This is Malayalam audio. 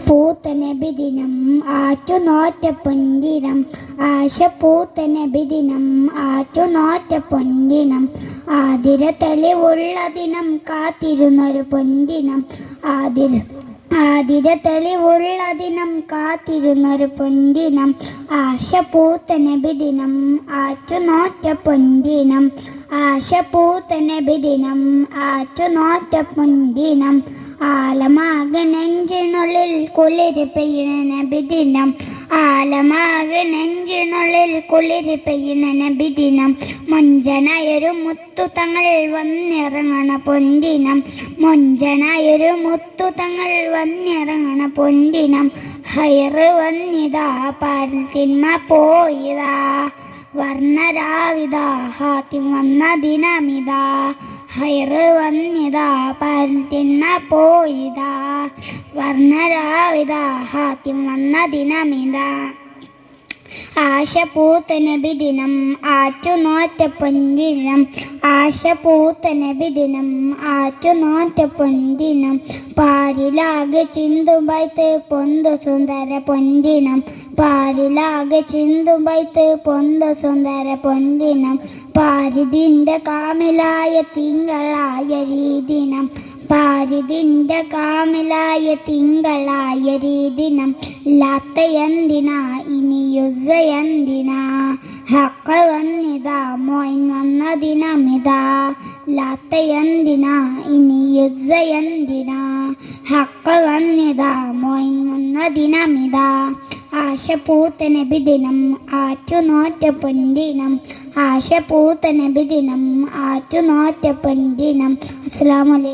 പൂത്ത നബിദിനം ആറ്റുനോറ്റ പൊൻദിനം ആശപ്പൂത്ത നബിദിനം ആറ്റുനോറ്റ പൊൻദിനം ആതിര തെളിവുള്ള ദിനം കാത്തിരുന്നൊരു പൊൻദിനം ആതിര തെളിവുള്ള ദിനം കാത്തിരുന്നൊരു പൊൻദിനം ആശപ്പൂത്ത നബിദിനം ആറ്റുനോറ്റ പൊൻദിനം ആശപ്പൂത്ത നബിദിനം ആറ്റുനോറ്റ പൊൻദിനം ആലമാകെ നെഞ്ചിനുള്ളിൽ കുളിര് പെയ്യുന്ന നബിദിനം ആലമാകെ നെഞ്ചിനുള്ളിൽ കുളിര് പെയ്യുന്ന നബിദിനം മൊഞ്ചനായൊരു മുത്തു തങ്ങൾ വന്നിറങ്ങണ പൊൻദിനം മൊഞ്ചനായൊരു മുത്തു തങ്ങൾ വന്നിറങ്ങണ പൊൻദിനം ഹൈറ് വന്നിതാ പാൽത്തിന്മ പോയിതാ വർണ്ണരാവിതാ ഹാത്തിം വന്ന ദിനമിതാ ഹൈറ് വന്നിതാ പാൽത്തിന്മ പോയിതാ വർണ്ണരാവിതാ ഹാത്തിം വന്ന ദിനമിതാ ആശപൂത്ത നബിദിനം ആറ്റുനോറ്റ പൊൻദിനം ആശപൂത്ത നബിദിനം ആറ്റുനോറ്റ പൊൻദിനം പാരിലാകെ ചിന്തുബൈത്ത് പൊന്തു സുന്ദര പൊൻദിനം പാരിലാകെ ചിന്തുബൈത്ത് പൊന്തു സുന്ദര പൊൻദിനം പാരിതിൻ്റെ കാമിലായ തിങ്കളായ രീതിനം പാരിതിൻ്റെ കാമിലായ തിങ്കളായ രീതിനം ലാത്തയന്തിനാ ഇനി യുസയന്തിനാ ഹക്ക വന്നിതാ മോയിൻ വന്ന ദിനമിതാ ലാത്തയന്തിനാ ഇനി യുസയന്തിനാ ഹക്ക വന്നിതാ മോയിൻ വന്ന ദിനമിതാ ആശപൂത്ത നബിദിനം ആറ്റുനോറ്റ പൊൻദിനം ആശപൂത്ത നബിദിനം ആറ്റുനോറ്റ പൊൻദിനം. അസ്സലാമു അലൈക്കും.